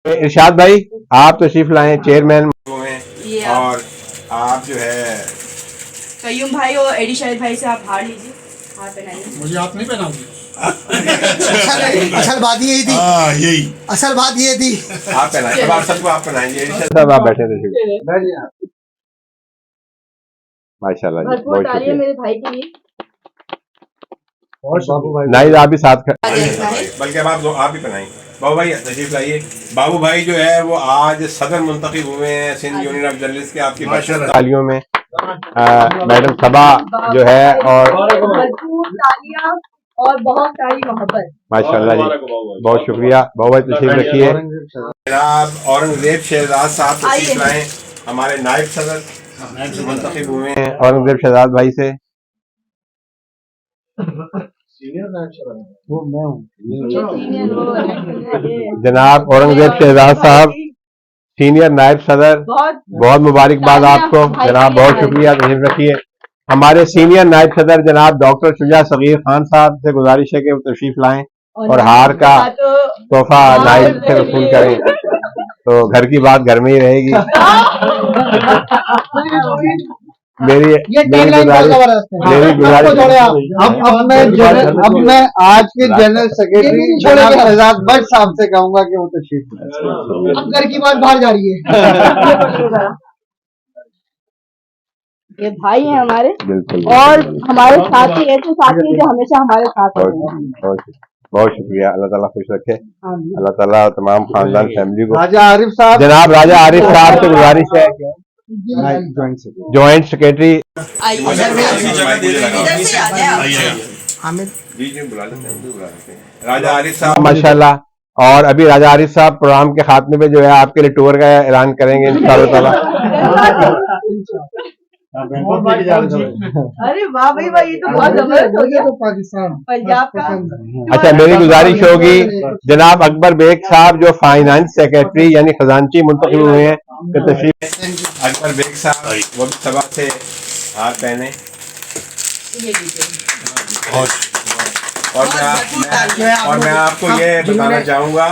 इरशाद भाई, आप तशरीफ लाएं, चेयरमैन ये और आप जो है कयूम भाई और एडी शाहिद भाई से आप हार लीजिए, हार पहनाइए। मुझे आप नहीं पहनाओगे? असल बात ये थी, यही असल बात ये थी। आप पहनाएं, अब आप सबको आप पहनाएंगे। इरशाद साहब आप बैठे थे, माशाल्लाह जी, भरपूर बहुत तालियां शुक्रिया। मेरे भाई के लिए। नाइज आप भी साथ बल्कि अब आप भी पहनाएंगे। बाबू भाई तशरीफ लाइए। बाबू भाई जो है वो आज सदर मुंतखब हुए हैं सिंध यूनियन ऑफ जर्नलिस्ट के। आपकी तालियों में मैडम सबा जो है और भरपूर तालियां और बहुत सारी मोहब्बत। माशाल्लाह जी, बहुत शुक्रिया। बाबू भाई तशरीफ रखिए। जनाब औरंगजेब शहजाद साहब तशरीफ लाए, हमारे नायब सदर मुंतखब हुए हैं औरंगजेब शहजाद भाई से। जनाब औरंगजेब शहजाद साहब सीनियर नायब सदर, बहुत मुबारकबाद आपको जनाब, बहुत शुक्रिया। तशरीफ रखिए। हमारे सीनियर नायब सदर जनाब डॉक्टर शुजा सगीर खान साहब से गुजारिश है कि वो तशरीफ लाएं और हार का तोहफा नायब से वसूल करें, तो घर की बात घर में ही रहेगी। मेरी गुजारिश अब मैं आज के जनरल सेक्रेटरी जनाब शहजाद भट्ट साहब से कहूंगा कि वो तशरीफ। अब घर की बात बाहर जा रही है। ये भाई हैं हमारे, बिल्कुल, और हमारे साथी ऐसे साथी हैं जो हमेशा हमारे साथ होते हैं। बहुत शुक्रिया। अल्लाह ताला खुश रखे, अल्लाह ताला तमाम खानदान फैमिली को। राजा आरिफ साहब, जनाब राजा आरिफ साहब से गुजारिश है, जॉइंट सेक्रेटरी राजा आरिफ साहब माशाल्लाह। और अभी राजा आरिफ साहब प्रोग्राम के खात्मे में जो है आपके लिए टूर का ऐलान करेंगे इंशाअल्लाह ताला। अरे वाह भाई वाह, ये तो बहुत जबरदस्त हो गया। पाकिस्तान पंजाब का। अच्छा, मेरी गुजारिश होगी जनाब अकबर बेग साहब जो फाइनेंस सेक्रेटरी यानी खजांची मुंतखब हुए हैं, तशरीफ अकबर बेग साहब वो भी सभा से हार पहने। और मैं आपको ये बताना चाहूँगा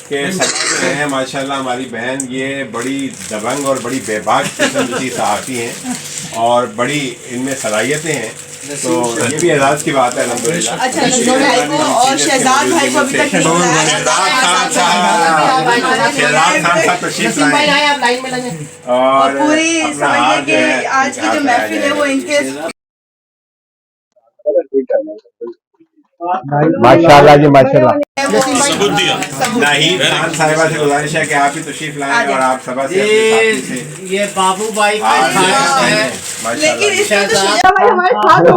कि सभा जो है माशाल्लाह हमारी बहन ये बड़ी दबंग और बड़ी बेबाक किस्म की सहाफ़ी हैं और बड़ी इनमें सलाहियतें हैं, तो ये भी एजाज की बात है अल्हम्दुलिल्लाह। अच्छा, नसीम भाई को और शहजाद भाई को अभी तक शहजाद खान साहब तशरीफ लाए और पूरी समझिए कि आज की जो महफिल है वो इनके माशाल्लाह जी माशाल्लाह। नहीं, खान साहिबा से गुजारिश है कि आप ही तशरीफ लाएं और आप सभा से ये बाबू भाई लेकिन इसमें तो शुजा भाई हमारे साथ हो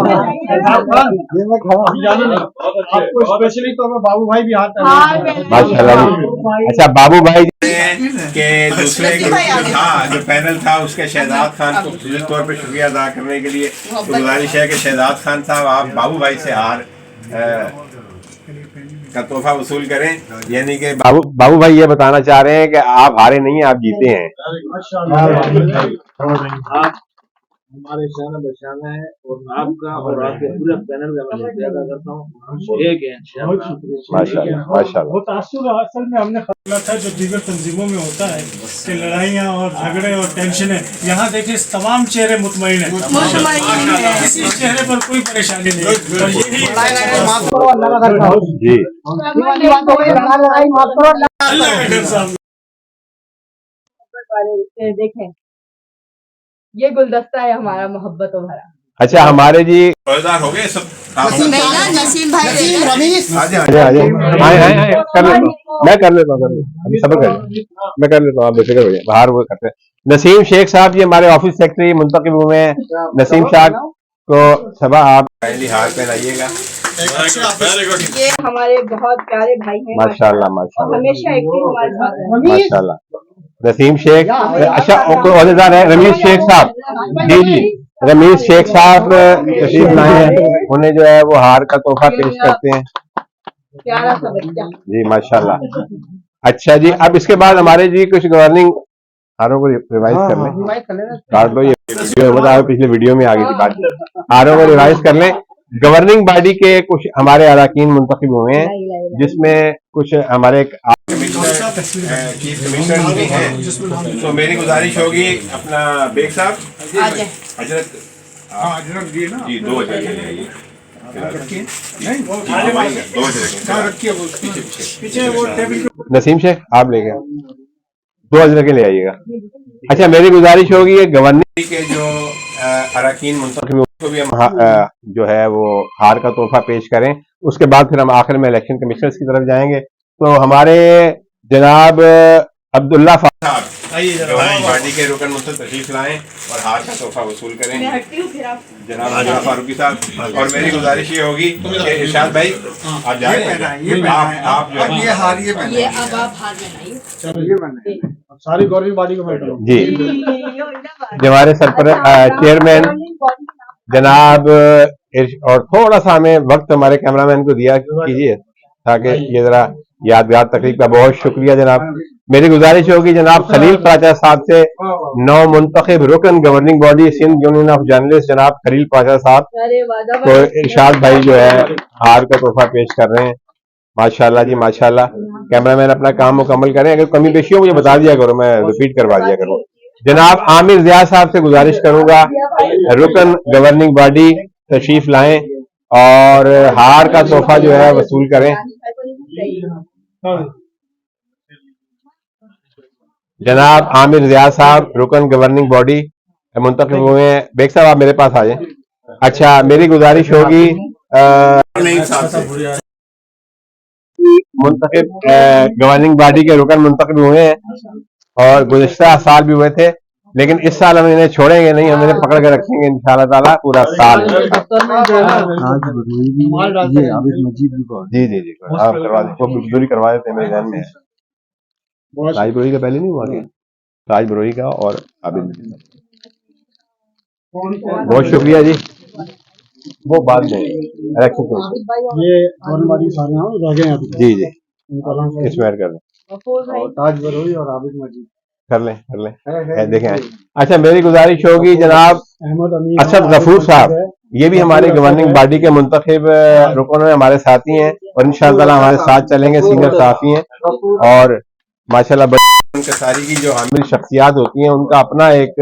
आपको स्पेशली तो मैं बाबू भाई भी हाथ माशाल्लाह जी। अच्छा, बाबू भाई के दूसरे जो पैनल था उसके शहजाद खान को खुसूसी तौर पे शुक्रिया अदा करने के लिए तो गुजारिश है कि शहजाद खान साहब आप बाबू भाई से हार का तोहफा वसूल करें। यानी कि बाबू भाई ये बताना चाह रहे हैं कि आप हारे नहीं हैं, आप जीते हैं। हमारे शाना बशाना है और आपका और आपके पूरे पैनल का मैं शुक्रिया अदा करता हूँ। एक है माशाल्लाह माशाल्लाह। वो तासुर असल में हमने खतरा था जो दीगर तंजीमों में होता है कि लड़ाइयाँ और झगड़े और टेंशनें, यहाँ देखिए तमाम चेहरे मुतमईन हैं, किसी चेहरे पर कोई परेशानी नहीं। और यही जी देखें, ये गुलदस्ता है हमारा मोहब्बत भरा। अच्छा, हमारे जी रोजगार हो गए सब। नसीम भाई रमीश मैं कर लेता हूँ, अभी सबर कर, मैं कर लेता हूँ, आप बेफिक्र हो जाए, बाहर वो करते हैं। नसीम शेख साहब जी हमारे ऑफिस सेक्रेटरी मुंतखब हुए हैं। नसीम साहब को सभा आप पहली हार पहनाइएगा। ये हमारे बहुत प्यारे भाई हैं माशाल्लाह माशाल्लाह, हमेशा एक्टिव हमारे साथ हैं। माशाल्लाह। नसीम शेख, अच्छा ओहदेदार है रमीश शेख साहब, जी जी रमीश शेख साहब तशरीफ लाए हैं, उन्हें जो है वो हार का तोहफा पेश करते हैं। प्यारा सा बच्चा जी माशाल्लाह। अच्छा जी, अब इसके बाद हमारे जी कुछ गवर्निंग हारों को रिवाइज कर लें, काट लो ये वीडियो, बताओ पिछले वीडियो में आ गई थी बात, हारों को रिवाइज कर लें। गवर्निंग बॉडी के कुछ हमारे अरकान मुंतखब हुए हैं, जिसमें कुछ हमारे चीफ कमिश्नर भी हैं। तो मेरी गुजारिश होगी अपना बेग साहब हजरत जी 2 अजरत ले आइए। नसीम शेख आप ले गए 2 अजरत के ले आइएगा। अच्छा मेरी गुजारिश होगी कि गवर्निंग के जो अरकान मुंतखब को भी हम जो है वो हार का तोहफा पेश करें, उसके बाद फिर हम आखिर में इलेक्शन कमिश्नर्स की तरफ जाएंगे। तो हमारे जनाब अब्दुल्ला साहब गवर्निंग पार्टी के रुकन मुंतखब तशरीफ लाएं और हार का तोहफा वसूल करें। जनाब अब्दुल्ला फारूकी साहब, और मेरी गुजारिश ये होगी कि इरशाद भाई आप जा रहे हैं, आप जो है ये अब आप हार बनाइए सारी गवर्निंग बॉडी को बैठो जी जो हमारे चेयरमैन जनाब और थोड़ा सा हमें वक्त हमारे कैमरामैन को दिया कीजिए ताकि ये जरा यादगार तकरीब का बहुत शुक्रिया जनाब। मेरी गुजारिश होगी जनाब खलील पाचा साहब से नौ मुंतखब रुकन governing body Sindh union of journalist जनाब खलील पाचा साहब तो इरशाद भाई जो है हार का तोहफा पेश कर रहे हैं। माशाल्लाह जी माशाल्लाह। कैमरामैन अपना काम मुकम्मल करें, अगर कमी पेशी हो मुझे बता दिया करो, मैं रिपीट करवा दिया करूँ। जनाब आमिर ज़िया साहब से गुजारिश करूंगा रुकन गवर्निंग बॉडी तशरीफ लाएं और हार का तोहफा जो है वसूल करें। जनाब आमिर ज़िया साहब रुकन गवर्निंग बॉडी मुंतखब हुए हैं। बेग साहब आप मेरे पास आ जाएं। अच्छा मेरी गुजारिश होगी मुंतखब गवर्निंग बॉडी के रुकन मुंतखब हुए हैं और गुज़िश्ता साल भी हुए थे, लेकिन इस साल हम इन्हें छोड़ेंगे नहीं, हम इन्हें पकड़ के रखेंगे इंशाअल्लाह ताला पूरा साल। जी जी जी आप करवा दें, मजदूरी करवा देते हैं, मेरे ध्यान में है। ताज बरोही का पहले नहीं हुआ क्या? ताज बरोही का और आबिद। बहुत शुक्रिया जी। वो बाद में ये जी जी इसमें ऐड कर दें, ताज बरोही और आबिद मजीद कर लें देखें। अच्छा मेरी गुजारिश होगी जनाब अहमद असद गफूर साहब, ये भी हमारी गवर्निंग बॉडी के मुंतखब रुकन में हमारे साथी हैं और इंशाअल्लाह हमारे साथ चलेंगे, सीनियर साथी हैं और माशाल्लाह बड़ी सारी की जो हामिल शख्सियात होती हैं उनका अपना एक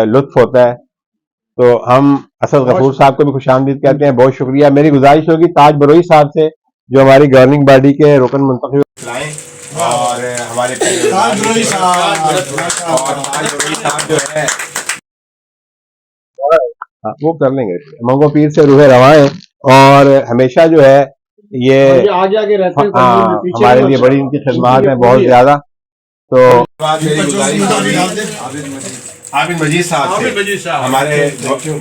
लुत्फ होता है। तो हम असद गफूर साहब को भी खुशामदीद कहते हैं, बहुत शुक्रिया। मेरी गुजारिश होगी ताज बरोही साहब से जो हमारी गवर्निंग बॉडी के रुकन मुंतखब लाएं और हमारे ताज बरोही साहब जो है वो कर लेंगे। मंगो पीर से रूहे रवाएं और हमेशा जो है ये आगे रहते हैं हमारे लिए बड़ी इनकी खिदमत है बहुत ज्यादा। तो आबिद मजीद साहब हमारे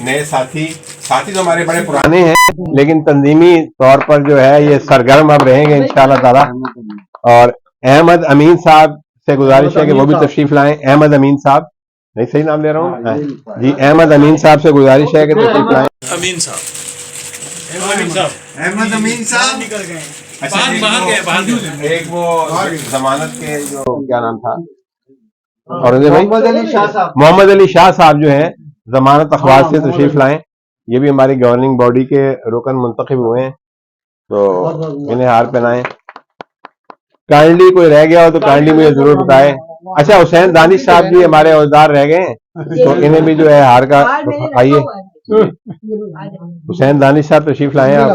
नए साथी तो हमारे बड़े पुराने हैं, लेकिन तंजीमी तौर पर जो है ये सरगर्म अब रहेंगे इंशाअल्लाह ताला। और अहमद अमीन साहब से गुजारिश है कि वो भी तशरीफ लाएं। अहमद अमीन साहब, नहीं सही नाम ले रहा हूँ जी, अहमद अमीन साहब से गुजारिश है कि तशरीफ लाएं। अमीन साहब अहमद अमीन साहब निकल गए। अच्छा एक वो जमानत के जो क्या नाम था और मोहम्मद अली शाह साहब जो हैं जमानत अखबार से तशरीफ लाएं। ये भी हमारी गवर्निंग बॉडी के रुकन मुंतखब हुए हैं, तो इन्हें हार पहनाएं। काइंडली कोई रह गया हो तो काइंडली मुझे जरूर बताएं। अच्छा हुसैन दानिश साहब भी हमारे औजार रह गए हैं, तो इन्हें भी जो है हार का आइए हुसैन दानिश साहब तशरीफ लाएं आप।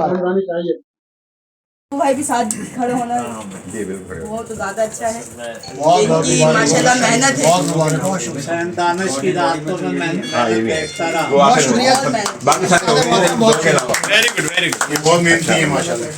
भाई भी साथ खड़े होना जी बिल्कुल वो तो ज्यादा अच्छा है। इनकी माशाल्लाह मेहनत है। हुसैन दानिश की रातों में मेहनत बाकी सारे वेरी गुड ये बहुत मेहनती है माशाल्लाह।